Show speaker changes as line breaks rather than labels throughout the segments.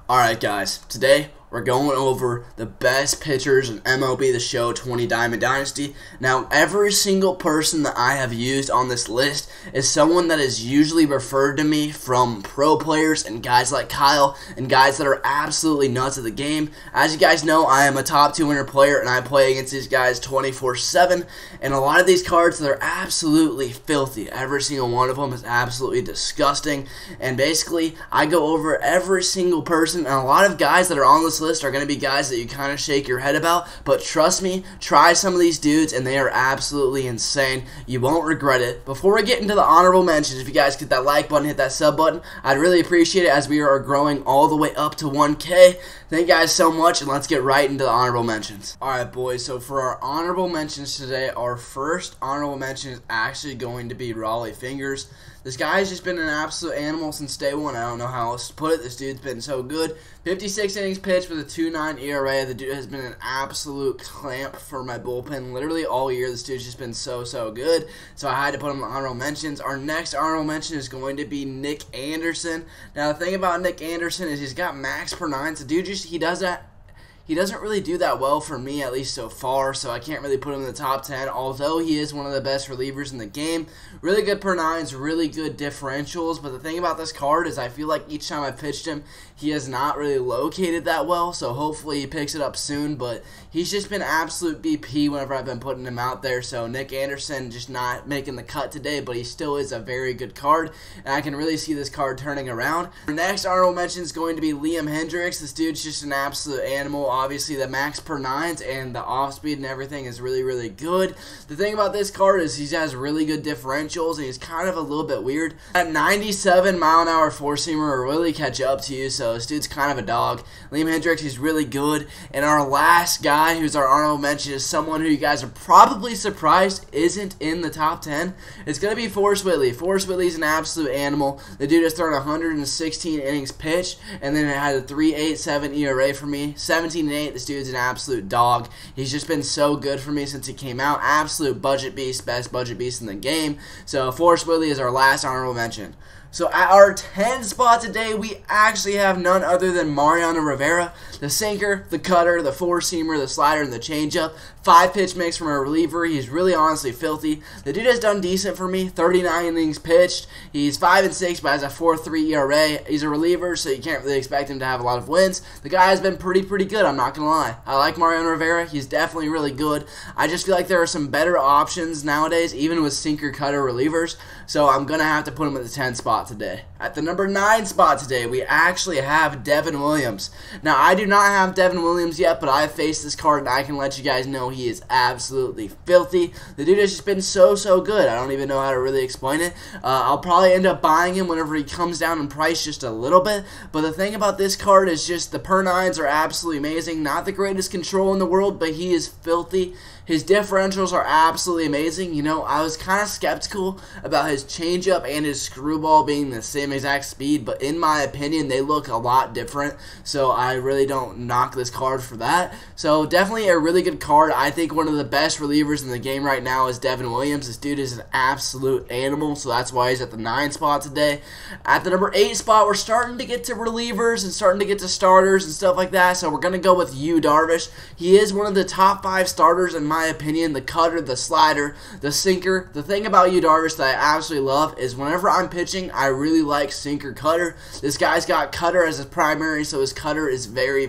Alright guys, today we're going over the best pitchers in MLB The Show 20 Diamond Dynasty. Now, every single person that I have used on this list is someone that is usually referred to me from pro players and guys like Kyle and guys that are absolutely nuts at the game. As you guys know, I am a top 200 player and I play against these guys 24/7, and a lot of these cards, they're absolutely filthy. Every single one of them is absolutely disgusting, and basically I go over every single person, and a lot of guys that are on this list are going to be guys that you kind of shake your head about, but trust me, try some of these dudes and they are absolutely insane. You won't regret it. Before we get into the honorable mentions, if you guys hit that like button, hit that sub button, I'd really appreciate it as we are growing all the way up to 1K. Thank you guys so much, and let's get right into the honorable mentions. Alright boys, so for our honorable mentions today, our first honorable mention is actually going to be Raleigh Fingers. This guy has just been an absolute animal since day one. I don't know how else to put it. This dude's been so good. 56 innings pitched with a 2.9 ERA. The dude has been an absolute clamp for my bullpen literally all year. This dude's just been so good. So I had to put him in honorable mentions. Our next honorable mention is going to be Nick Anderson. Now the thing about Nick Anderson is he's got max per nines. The dude he doesn't really do that well for me, at least so far, so I can't really put him in the top 10, although he is one of the best relievers in the game. Really good per nines, really good differentials, but the thing about this card is I feel like each time I pitched him, he has not really located that well, so hopefully he picks it up soon, but he's just been absolute BP whenever I've been putting him out there. So Nick Anderson just not making the cut today, but he still is a very good card, and I can really see this card turning around. Our next honorable mention is going to be Liam Hendrix. This dude's just an absolute animal. Obviously, the max per nines and the off speed and everything is really good. The thing about this card is he has really good differentials, and he's kind of a little bit weird. At 97 mile-an-hour four-seamer will really catch up to you, so this dude's kind of a dog. Liam Hendrix, he's really good. And our last guy, who's our honorable mention, is someone who you guys are probably surprised isn't in the top 10. It's going to be Forrest Whitley. Forrest Whitley's an absolute animal. The dude has thrown 116 innings pitched, and then it had a 3.87 ERA for me. 17-8. This dude's an absolute dog. He's just been so good for me since he came out. Absolute budget beast, best budget beast in the game. So Forrest Whitley is our last honorable mention. So at our 10 spot today, we actually have none other than Mariana Rivera. The sinker, the cutter, the four-seamer, the slider, and the changeup. 5-pitch mix from a reliever. He's really honestly filthy. The dude has done decent for me. 39 innings pitched. He's 5-6, but has a 4.3 ERA. He's a reliever, so you can't really expect him to have a lot of wins. The guy has been pretty good, I'm not going to lie. I like Mariana Rivera. He's definitely really good. I just feel like there are some better options nowadays, even with sinker cutter relievers. So I'm going to have to put him at the 10 spot today. At the number 9 spot today, we actually have Devin Williams. Now, I do not have Devin Williams yet, but I have faced this card, and I can let you guys know he is absolutely filthy. The dude has just been so good. I don't even know how to really explain it. I'll probably end up buying him whenever he comes down in price just a little bit, but the thing about this card is just the per nines are absolutely amazing. Not the greatest control in the world, but he is filthy. His differentials are absolutely amazing. You know, I was kind of skeptical about his changeup and his screwball being the same exact speed, but in my opinion, they look a lot different, so I really don't knock this card for that. So definitely a really good card. I think one of the best relievers in the game right now is Devin Williams. This dude is an absolute animal, so that's why he's at the 9 spot today. At the number 8 spot, we're starting to get to relievers and starting to get to starters and stuff like that, so we're going to go with Yu Darvish. He is one of the top 5 starters in my opinion. The cutter, the slider, the sinker. The thing about Yu Darvish that I absolutely love is whenever I'm pitching, I really like sinker cutter. This guy's got cutter as his primary, so his cutter is very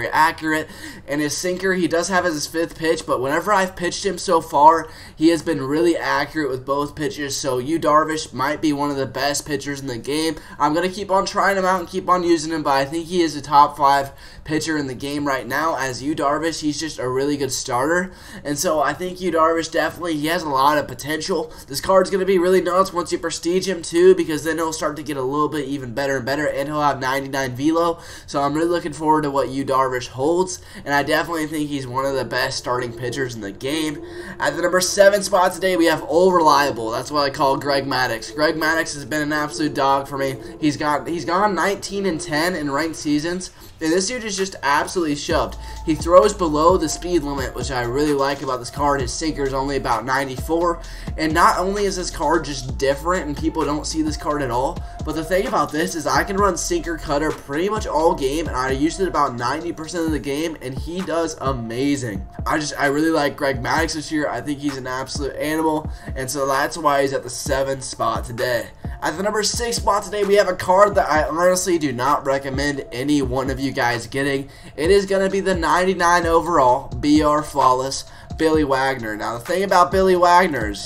accurate, and his sinker he does have as his 5th pitch, but whenever I've pitched him so far, he has been really accurate with both pitches. So Yu Darvish might be one of the best pitchers in the game. I'm going to keep on trying him out and keep on using him, but I think he is a top 5 pitcher in the game right now. As Yu Darvish, he's just a really good starter, and so I think Yu Darvish definitely, he has a lot of potential. This card's going to be really nuts once you prestige him too, because then he'll start to get a little bit even better and better, and he'll have 99 velo. So I'm really looking forward to what Yu Darvish holds, and I definitely think he's one of the best starting starting pitchers in the game. At the number 7 spot today, we have Old Reliable. That's what I call Greg Maddox. Greg Maddox has been an absolute dog for me. He's gone 19-10 in ranked seasons, and this dude is just absolutely shoved. He throws below the speed limit, which I really like about this card. His sinker is only about 94, and not only is this card just different and people don't see this card at all, but the thing about this is I can run sinker cutter pretty much all game, and I used it about 90% of the game, and he does amazing. I really like Greg Maddox this year. I think he's an absolute animal, and so that's why he's at the 7th spot today. At the number 6 spot today, we have a card that I honestly do not recommend any one of you guys getting. It is going to be the 99 overall, BR Flawless, Billy Wagner. Now, the thing about Billy Wagner is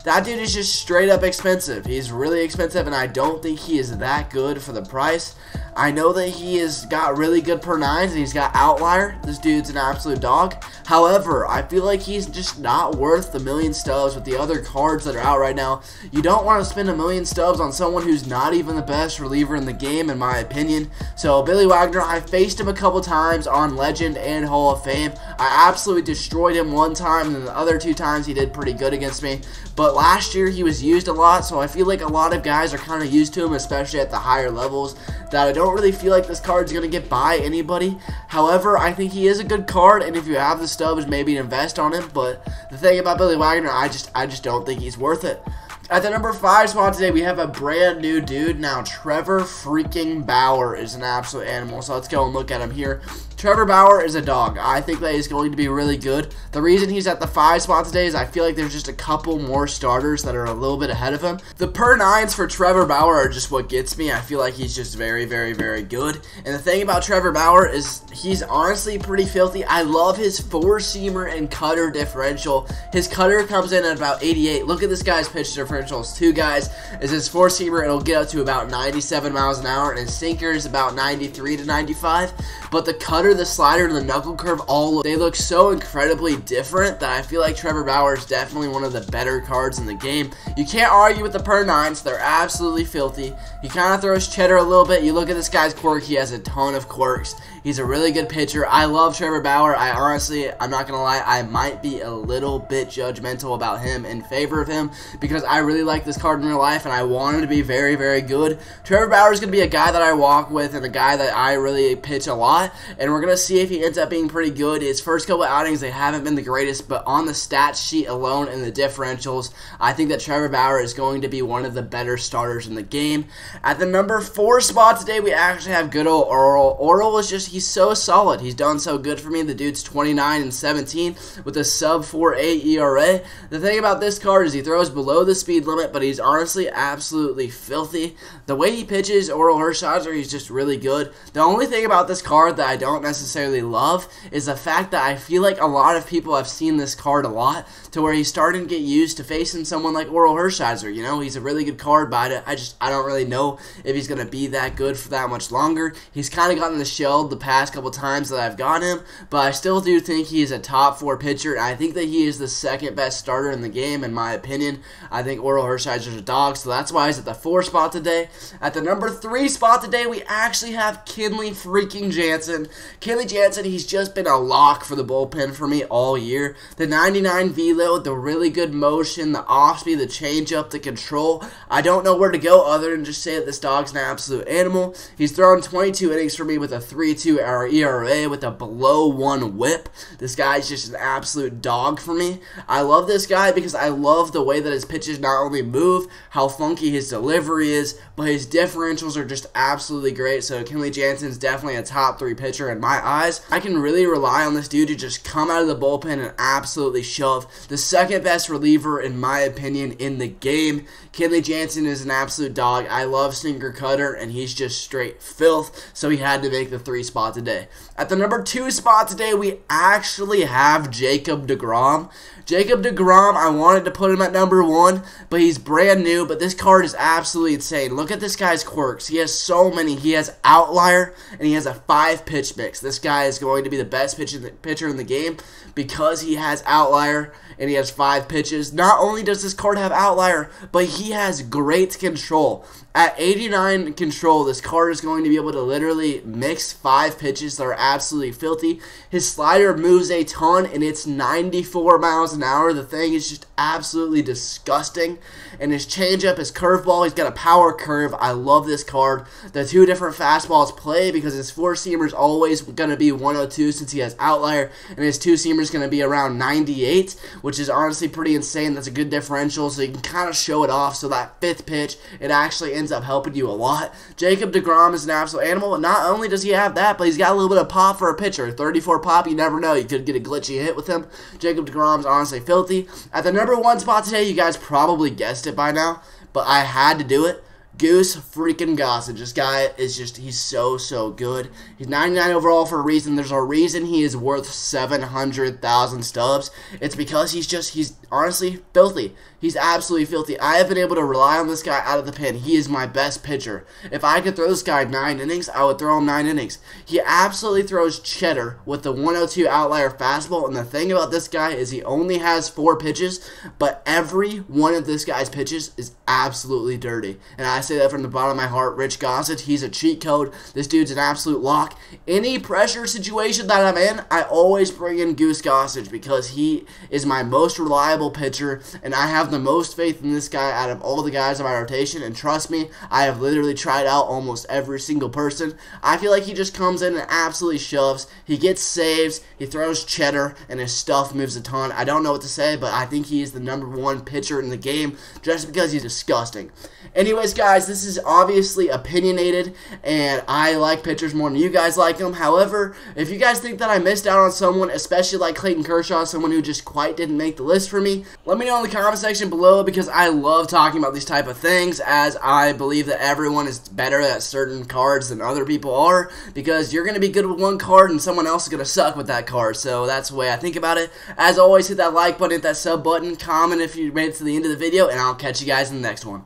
that dude is just straight up expensive. He's really expensive, and I don't think he is that good for the price. I know that he has got really good per nines, and he's got outlier. This dude's an absolute dog. However, I feel like he's just not worth the million stubs with the other cards that are out right now. You don't want to spend a million stubs on someone who's not even the best reliever in the game, in my opinion. So, Billy Wagner, I faced him a couple times on Legend and Hall of Fame. I absolutely destroyed him one time, and the other 2 times he did pretty good against me. But last year he was used a lot, so I feel like a lot of guys are kind of used to him, especially at the higher levels, that I don't really feel like this card's going to get by anybody. However, I think he is a good card, and if you have the stubs, maybe invest on him. But the thing about Billy Wagner, I just don't think he's worth it. At the number 5 spot today, we have a brand new dude. Now, Trevor freaking Bauer is an absolute animal, so let's go and look at him here. Trevor Bauer is a dog. I think that he's going to be really good. The reason he's at the 5 spot today is I feel like there's just a couple more starters that are a little bit ahead of him. The per nines for Trevor Bauer are just what gets me. I feel like he's just very, very, very good. And the thing about Trevor Bauer is he's honestly pretty filthy. I love his 4-seamer and cutter differential. His cutter comes in at about 88. Look at this guy's pitch differentials. 2 guys is his 4-seamer. It'll get up to about 97 miles an hour, and his sinker is about 93 to 95. But the cutter, the slider, and the knuckle curve, they look so incredibly different that I feel like Trevor Bauer is definitely one of the better cards in the game. You can't argue with the per nines. They're absolutely filthy. He kind of throws cheddar a little bit. You look at this guy's quirk. He has a ton of quirks. He's a really good pitcher. I love Trevor Bauer. I'm not going to lie, I might be a little bit judgmental about him in favor of him because I really like this card in real life and I want him to be very, very good. Trevor Bauer is going to be a guy that I walk with and a guy that I really pitch a lot, and we're going to see if he ends up being pretty good. His first couple outings, they haven't been the greatest, but on the stat sheet alone and the differentials, I think that Trevor Bauer is going to be one of the better starters in the game. At the number 4 spot today, we actually have good old Oral. Oral is just, he's so solid. He's done so good for me. The dude's 29-17 with a sub 4.8 ERA. The thing about this card is he throws below the speed limit, but he's honestly absolutely filthy. The way he pitches, Oral Hershiser, he's just really good. The only thing about this card that I don't necessarily love is the fact that I feel like a lot of people have seen this card a lot to where he's starting to get used to facing someone like Oral Hershiser. You know, he's a really good card, but I don't really know if he's going to be that good for that much longer. He's kind of gotten the shelled the past couple times that I've got him, but I still do think he is a top 4 pitcher. I think that he is the second best starter in the game, in my opinion. I think Oral Hershiser is a dog, so that's why he's at the 4 spot today. At the number 3 spot today, we actually have Kenley freaking Jansen. Kenley Jansen, he's just been a lock for the bullpen for me all year. The 99 velo, the really good motion, the off speed, the changeup, the control. I don't know where to go other than just say that this dog's an absolute animal. He's thrown 22 innings for me with a 3.2 ERA with a below 1 whip. This guy's just an absolute dog for me. I love this guy because I love the way that his pitches not only move, how funky his delivery is, but his differentials are just absolutely great. So Kenley Jansen's definitely a top 3 pitcher in my eyes. I can really rely on this dude to just come out of the bullpen and absolutely shove. The second best reliever in my opinion in the game. Kenley Jansen is an absolute dog. I love sinker cutter and he's just straight filth, so he had to make the 3 spot today. At the number 2 spot today, we actually have Jacob Degrom. Jacob Degrom, I wanted to put him at number 1, but he's brand new, but this card is absolutely insane. Look at this guy's quirks. He has so many. He has outlier, and he has a 5-pitch mix. This guy is going to be the best pitcher in the game because he has outlier, and he has 5 pitches. Not only does this card have outlier, but he has great control. At 89 control, this card is going to be able to literally mix 5 pitches that are absolutely filthy. His slider moves a ton, and it's 94 miles an hour. The thing is just absolutely disgusting. And his changeup, his curveball, he's got a power curve. I love this card. The 2 different fastballs play because his 4-seamer is always going to be 102 since he has outlier, and his 2-seamer is going to be around 98, which is honestly pretty insane. That's a good differential, so you can kind of show it off. So that 5th pitch, it actually ends up helping you a lot. Jacob Degrom is an absolute animal, and not only does he have that, but he's got a little bit of pop for a pitcher. 34 pop, you never know. You could get a glitchy hit with him. Jacob Degrom is honestly filthy. At the number 1 spot today, you guys probably guessed it by now, but I had to do it. Goose freaking Gossage. This guy is just, he's so good. He's 99 overall for a reason. There's a reason he is worth 700,000 stubs. It's because he's honestly filthy. He's absolutely filthy. I have been able to rely on this guy out of the pen. He is my best pitcher. If I could throw this guy 9 innings, I would throw him 9 innings. He absolutely throws cheddar with the 102 outlier fastball, and the thing about this guy is he only has 4 pitches, but every one of this guy's pitches is absolutely dirty. And I say that from the bottom of my heart. Rich Gossage, he's a cheat code. This dude's an absolute lock. Any pressure situation that I'm in, I always bring in Goose Gossage because he is my most reliable pitcher, and I have the most faith in this guy out of all the guys in my rotation. And trust me, I have literally tried out almost every single person. I feel like he just comes in and absolutely shoves. He gets saves, he throws cheddar, and his stuff moves a ton. I don't know what to say, but I think he is the number 1 pitcher in the game just because he's disgusting. Anyways, guys, this is obviously opinionated, and I like pitchers more than you guys like them. However, if you guys think that I missed out on someone, especially like Clayton Kershaw, someone who just quite didn't make the list for me, let me know in the comment section below, because I love talking about these type of things, as I believe that everyone is better at certain cards than other people are, because you're going to be good with one card and someone else is going to suck with that card. So that's the way I think about it. As always, hit that like button, hit that sub button, comment if you made it to the end of the video, and I'll catch you guys in the next one.